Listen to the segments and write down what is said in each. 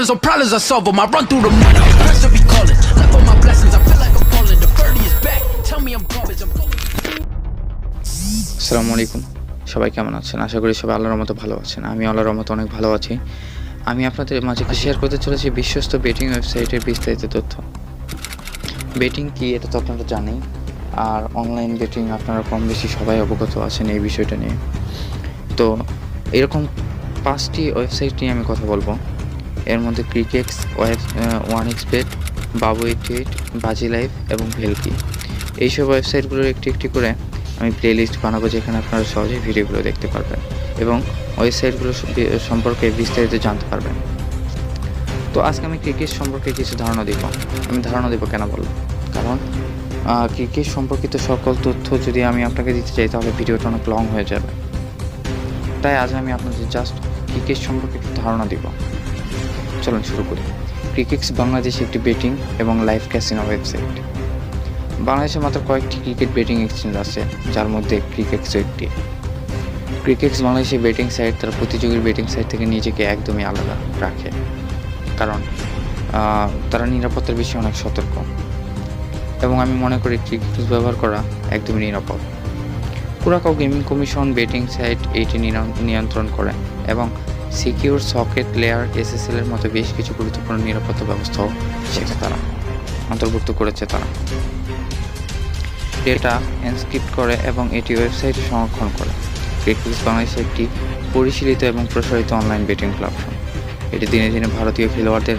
So problems I solve them. I run through the money. Pressure be calling. Left on my blessings. I feel like I'm falling. The 30 is back. Tell me I'm garbage. I'm going. আসসালামু আলাইকুম, সবাই কেমন আছেন? আশা করি সবাই আল্লাহর রহমতে ভালো আছেন। আমি আল্লাহর রহমতে অনেক ভালো আছি। আমি আপনাদের মাঝে শেয়ার করতে চলেছি বিশ্বস্ত বেটিং ওয়েবসাইটের বিস্তারিত তথ্য। বেটিং কি এটা তো আপনারা জানেন, আর অনলাইন বেটিং আপনারা কম বেশি সবাই অবগত আছেন এই বিষয়টা নিয়ে। তো এরকম 5টি ওয়েবসাইট নিয়ে আমি কথা বলবো। এর মধ্যে ক্রিকেক্স, OneXBet, Babu88, বাজি লাইভ এবং ভেলকি। এইসব ওয়েবসাইটগুলোর একটি করে আমি প্লেলিস্ট বানাবো, যেখানে আপনারা সহজেই ভিডিওগুলো দেখতে পারবেন এবং ওয়েবসাইটগুলো সম্পর্কে বিস্তারিত জানতে পারবেন। তো আজকে আমি ক্রিকেট সম্পর্কে কিছু ধারণা দিব। আমি ধারণা দেবো কেন বলবো, কারণ ক্রিকেট সম্পর্কিত সকল তথ্য যদি আমি আপনাকে দিতে চাই তাহলে ভিডিওটা অনেক লং হয়ে যাবে। তাই আজ আমি আপনাদের জাস্ট ক্রিকেট সম্পর্কে একটু ধারণা দিব। চলুন শুরু করি। ক্রিকেক্স বাংলাদেশে একটি বেটিং এবং লাইভ ক্যাসিনো ওয়েবসাইট। বাংলাদেশে মাত্র কয়েকটি ক্রিকেট বেটিং এক্সচেঞ্জ আছে, যার মধ্যে ক্রিকেক্সও একটি। ক্রিকেক্স বাংলাদেশে বেটিং সাইট তার প্রতিযোগীর বেটিং সাইট থেকে নিজেকে একদমই আলাদা রাখে, কারণ তারা নিরাপত্তার বিষয়ে অনেক সতর্ক এবং আমি মনে করি ক্রিকেক্স ব্যবহার করা একদমই নিরাপদ। Curacao gaming commission betting site এইটি নিয়ন্ত্রণ করে এবং সিকিউর সকেট লেয়ার SSL এর মতো বেশ কিছু গুরুত্বপূর্ণ নিরাপত্তা ব্যবস্থাও সেখানে তারা অন্তর্ভুক্ত করেছে। তারা ডেটা এনক্রিপ্ট করে এবং এটি ওয়েবসাইটে সংরক্ষণ করে। ক্রিকেক্স বাংলাদেশে একটি পরিশীলিত এবং প্রসারিত অনলাইন বেটিং প্ল্যাটফর্ম। এটি দিনে দিনে ভারতীয় খেলোয়াড়দের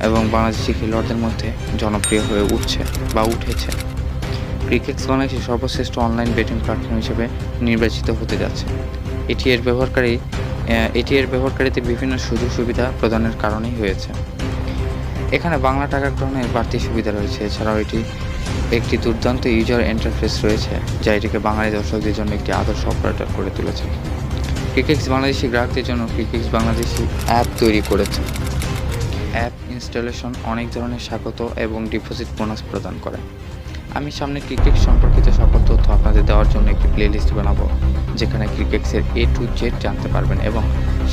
এবং বাংলাদেশি খেলোয়াড়দের মধ্যে জনপ্রিয় হয়ে উঠেছে। ক্রিকেক্স বাংলাদেশের সর্বশ্রেষ্ঠ অনলাইন বেটিং প্ল্যাটফর্ম হিসেবে নির্বাচিত হতে যাচ্ছে। এটি এর ব্যবহারকারীদের বিভিন্ন সুযোগ সুবিধা প্রদানের কারণেই হয়েছে। এখানে বাংলা টাকা গ্রহণের বাড়তি সুবিধা রয়েছে। এছাড়াও এটি একটি দুর্দান্ত ইউজার ইন্টারফেস রয়েছে, যা এটিকে বাঙালি দর্শকদের জন্য একটি আদর্শ অপারেটর করে তুলেছে। ক্রিকেক্স বাংলাদেশি গ্রাহকদের জন্য ক্রিকেক্স বাংলাদেশি অ্যাপ তৈরি করেছে। অ্যাপ ইনস্টলেশন অনেক ধরনের স্বাগত এবং ডিপোজিট বোনাস প্রদান করে। আমি সামনে ক্রিকেক্স সম্পর্কিত সকল তথ্য আপনাদের দেওয়ার জন্য একটি প্লেলিস্ট বানাবো, যেখানে ক্রিকেক্সের A to Z জানতে পারবেন এবং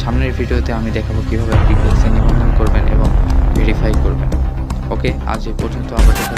সামনের ভিডিওতে আমি দেখাবো কীভাবে ক্রিকেক্সে নিবন্ধন করবেন এবং ভেরিফাই করবেন। ওকে, আজ এ পর্যন্ত। আবার দেখা